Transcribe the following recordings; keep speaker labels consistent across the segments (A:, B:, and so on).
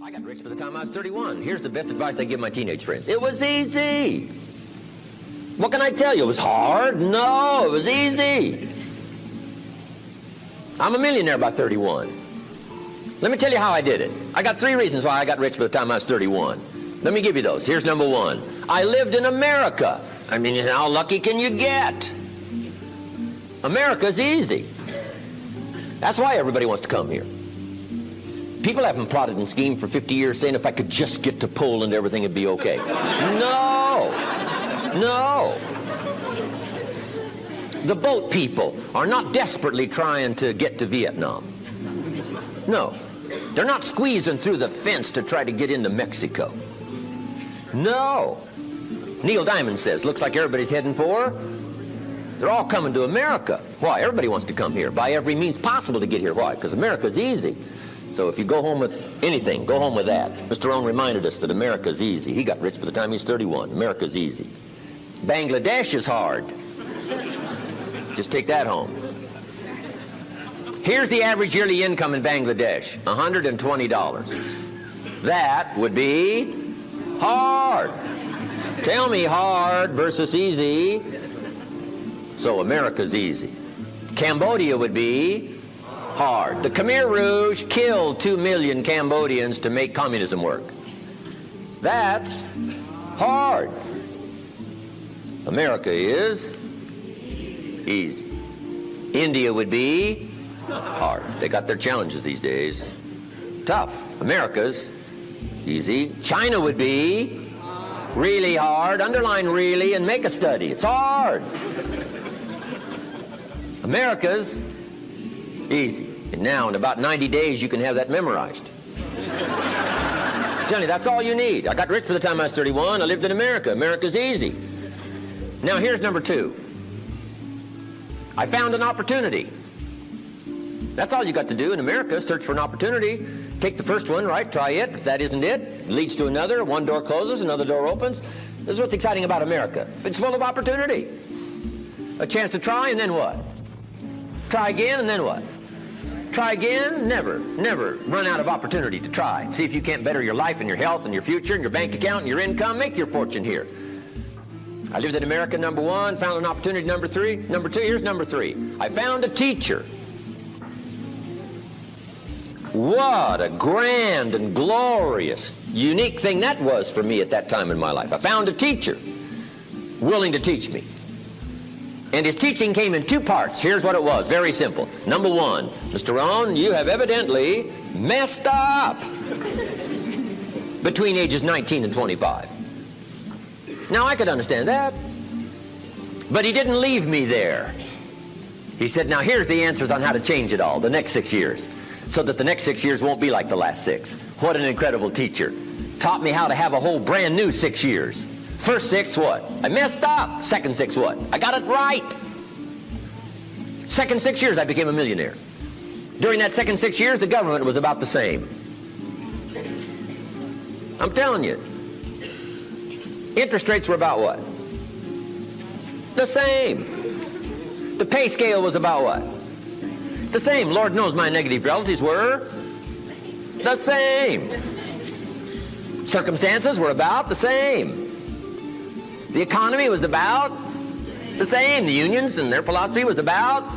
A: I got rich by the time I was 31. Here's the best advice I give my teenage friends. It was easy. What can I tell you? It was hard? No, it was easy. I'm a millionaire by 31. Let me tell you how I did it. I got 3 reasons why I got rich by the time I was 31. Let me give you those. Here's number 1. I lived in America. I mean, how lucky can you get? America's easy. That's why everybody wants to come here. People haven't plotted and schemed for 50 years saying if I could just get to Poland, everything would be okay. No. No. The boat people are not desperately trying to get to Vietnam. No. They're not squeezing through the fence to try to get into Mexico. No. Neil Diamond says, looks like everybody's heading for. They're all coming to America. Why? Everybody wants to come here by every means possible to get here. Why? Because America's easy. So if you go home with anything, go home with that. Mr. Rohn reminded us that America's easy. He got rich by the time he's 31. America's easy. Bangladesh is hard. Just take that home. Here's the average yearly income in Bangladesh, $120. That would be hard. Tell me hard versus easy. So America's easy. Cambodia would be hard. The Khmer Rouge killed 2 million Cambodians to make communism work. That's hard. America is easy. India would be hard. They got their challenges these days. Tough. America's easy. China would be really hard. Underline really and make a study. It's hard. America's easy. And now in about 90 days you can have that memorized. Johnny, that's all you need. I got rich by the time I was 31. I lived in America. America's easy. Now here's number 2. I found an opportunity. That's all you got to do in America, search for an opportunity. Take the first one, right? Try it. If that isn't it leads to another. One door closes, another door opens. This is what's exciting about America. It's full of opportunity. A chance to try, and then what? Try again, and then what? Try again, never run out of opportunity to try. See if you can't better your life and your health and your future and your bank account and your income. Make your fortune here. I lived in America, number 1. Found an opportunity, number 3. Number 2, here's number 3. I found a teacher. What a grand and glorious, unique thing that was for me at that time in my life. I found a teacher willing to teach me. And his teaching came in 2 parts. Here's what it was. Very simple. Number 1, Mr. Rohn, you have evidently messed up between ages 19 and 25. Now, I could understand that. But he didn't leave me there. He said, now here's the answers on how to change it all, the next 6 years, so that the next 6 years won't be like the last 6. What an incredible teacher. Taught me how to have a whole brand new 6 years. First 6, what? I messed up. Second 6, what? I got it right. Second 6 years, I became a millionaire. During that second 6 years, the government was about the same. I'm telling you. Interest rates were about what? The same. The pay scale was about what? The same. Lord knows my negative relatives were the same. Circumstances were about the same. The economy was about the same. The unions and their philosophy was about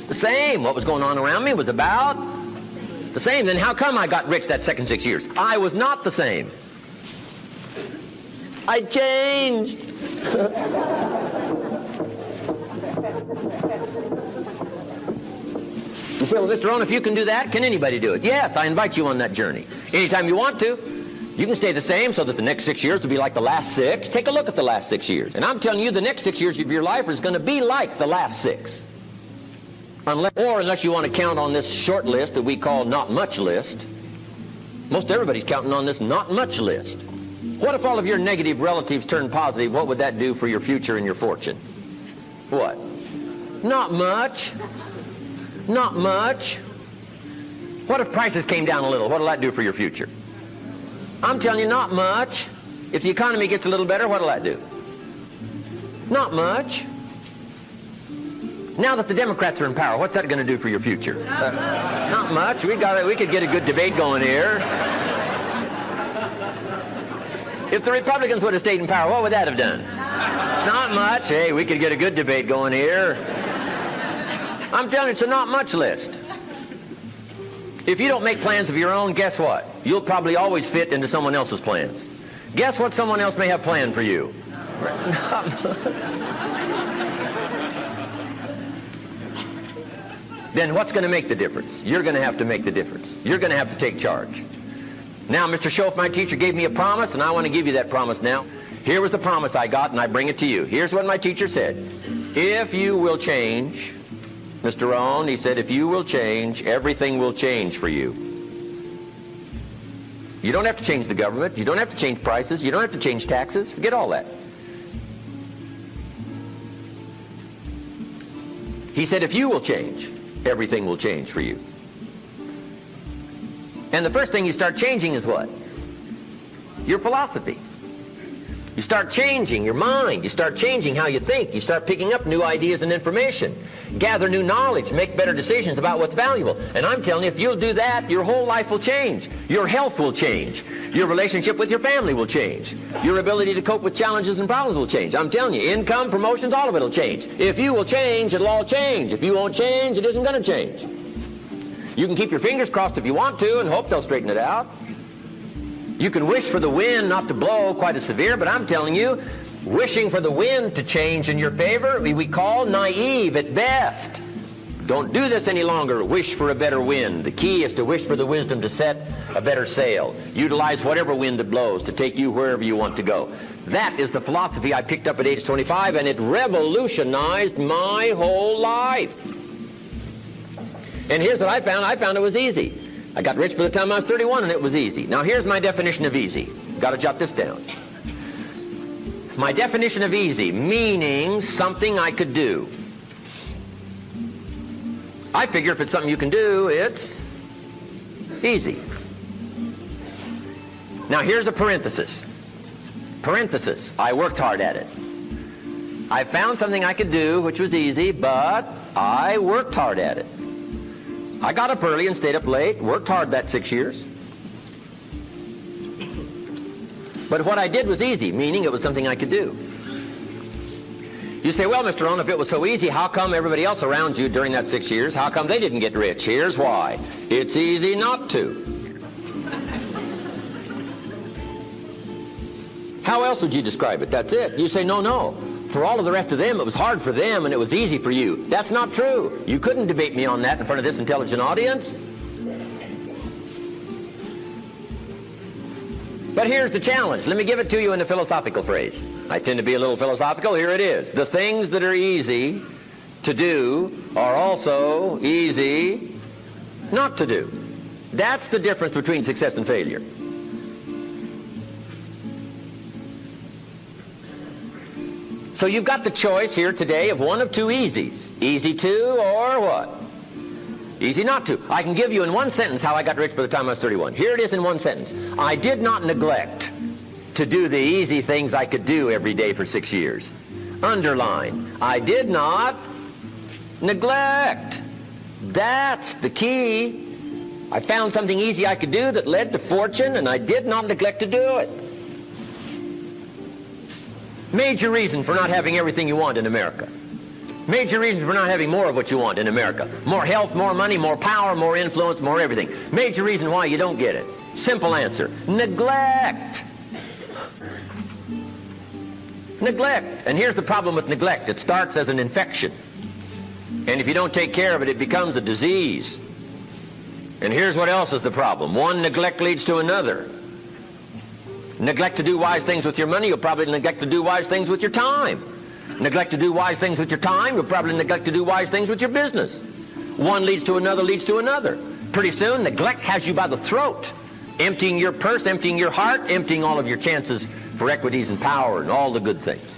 A: the same. What was going on around me was about the same. Then how come I got rich that second 6 years? I was not the same. I changed. You say, well, Mr. Rohn, if you can do that, can anybody do it? Yes, I invite you on that journey. Anytime you want to. You can stay the same so that the next 6 years will be like the last 6. Take a look at the last 6 years. And I'm telling you, the next 6 years of your life is going to be like the last 6. Unless you want to count on this short list that we call not much list. Most everybody's counting on this not much list. What if all of your negative relatives turn positive? What would that do for your future and your fortune? What? Not much. Not much. What if prices came down a little? What will that do for your future? I'm telling you, not much. If the economy gets a little better, what will that do? Not much. Now that the Democrats are in power, what's that going to do for your future? Not much. We could get a good debate going here. If the Republicans would have stayed in power, what would that have done? Not much. Hey, we could get a good debate going here. I'm telling you, it's a not much list. If you don't make plans of your own, guess what? You'll probably always fit into someone else's plans. Guess what someone else may have planned for you? Then what's going to make the difference? You're going to have to make the difference. You're going to have to take charge. Now, Mr. Schoaf, my teacher, gave me a promise, and I want to give you that promise now. Here was the promise I got, and I bring it to you. Here's what my teacher said. If you will change, Mr. Rohn, he said, if you will change, everything will change for you. You don't have to change the government. You don't have to change prices. You don't have to change taxes. Forget all that. He said, if you will change, everything will change for you. And the first thing you start changing is what? Your philosophy. You start changing your mind. You start changing how you think. You start picking up new ideas and information. Gather new knowledge. Make better decisions about what's valuable. And I'm telling you, if you'll do that, your whole life will change. Your health will change. Your relationship with your family will change. Your ability to cope with challenges and problems will change. I'm telling you, income, promotions, all of it will change. If you will change, it'll all change. If you won't change, it isn't going to change. You can keep your fingers crossed if you want to and hope they'll straighten it out. You can wish for the wind not to blow quite as severe, but I'm telling you, wishing for the wind to change in your favor, we call naive at best. Don't do this any longer. Wish for a better wind. The key is to wish for the wisdom to set a better sail. Utilize whatever wind it blows to take you wherever you want to go. That is the philosophy I picked up at age 25, and it revolutionized my whole life. And here's what I found. I found it was easy. I got rich by the time I was 31, and it was easy. Now, here's my definition of easy. Got to jot this down. My definition of easy, meaning something I could do. I figure if it's something you can do, it's easy. Now, here's a parenthesis. Parenthesis, I worked hard at it. I found something I could do, which was easy, but I worked hard at it. I got up early and stayed up late, worked hard that 6 years. But what I did was easy, meaning it was something I could do. You say, well, Mr. Rohn, if it was so easy, how come everybody else around you during that 6 years, how come they didn't get rich? Here's why. It's easy not to. How else would you describe it? That's it. You say, no. For all of the rest of them, it was hard for them and it was easy for you. That's not true. You couldn't debate me on that in front of this intelligent audience. But here's the challenge. Let me give it to you in a philosophical phrase. I tend to be a little philosophical. Here it is. The things that are easy to do are also easy not to do. That's the difference between success and failure. So you've got the choice here today of one of two easies. Easy to or what? Easy not to. I can give you in one sentence how I got rich by the time I was 31. Here it is in one sentence. I did not neglect to do the easy things I could do every day for 6 years. Underline. I did not neglect. That's the key. I found something easy I could do that led to fortune, and I did not neglect to do it. Major reason for not having everything you want in America. Major reason for not having more of what you want in America. More health, more money, more power, more influence, more everything. Major reason why you don't get it. Simple answer. Neglect. Neglect. And here's the problem with neglect. It starts as an infection. And if you don't take care of it, it becomes a disease. And here's what else is the problem. One neglect leads to another. Neglect to do wise things with your money, you'll probably neglect to do wise things with your time. Neglect to do wise things with your time, you'll probably neglect to do wise things with your business. One leads to another, leads to another. Pretty soon, neglect has you by the throat, emptying your purse, emptying your heart, emptying all of your chances for equities and power and all the good things.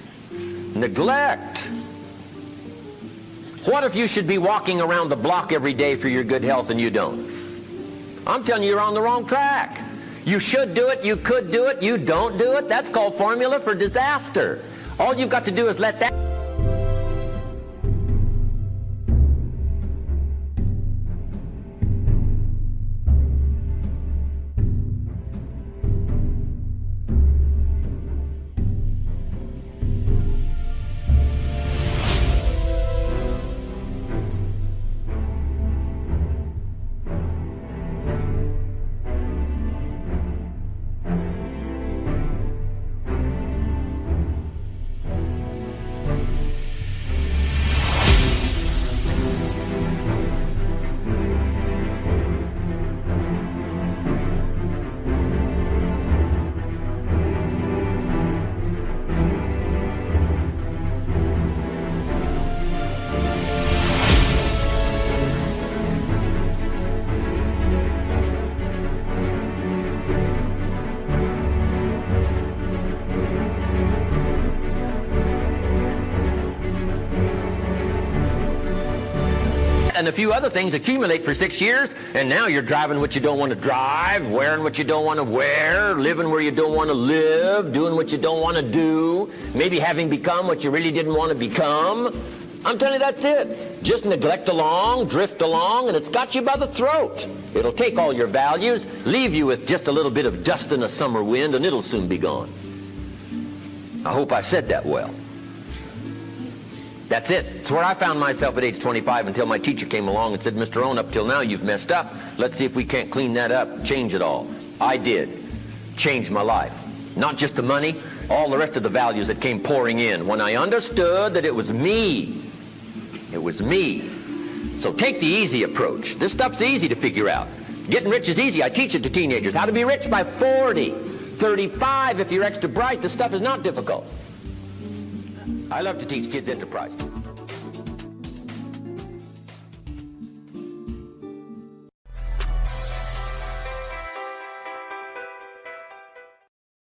A: Neglect. What if you should be walking around the block every day for your good health and you don't? I'm telling you, you're on the wrong track. You should do it, you could do it, you don't do it. That's called formula for disaster. All you've got to do is let that and a few other things accumulate for 6 years, and now you're driving what you don't want to drive, wearing what you don't want to wear, living where you don't want to live, doing what you don't want to do, maybe having become what you really didn't want to become. I'm telling you, that's it. Just neglect along, drift along, and it's got you by the throat. It'll take all your values, leave you with just a little bit of dust in a summer wind, and it'll soon be gone. I hope I said that well. That's it. It's where I found myself at age 25 until my teacher came along and said, Mr. Rohn, up till now you've messed up. Let's see if we can't clean that up, change it all. I did. Changed my life. Not just the money, all the rest of the values that came pouring in when I understood that it was me. It was me. So take the easy approach. This stuff's easy to figure out. Getting rich is easy. I teach it to teenagers. How to be rich by 40. 35 if you're extra bright. This stuff is not difficult. I love to teach kids enterprise.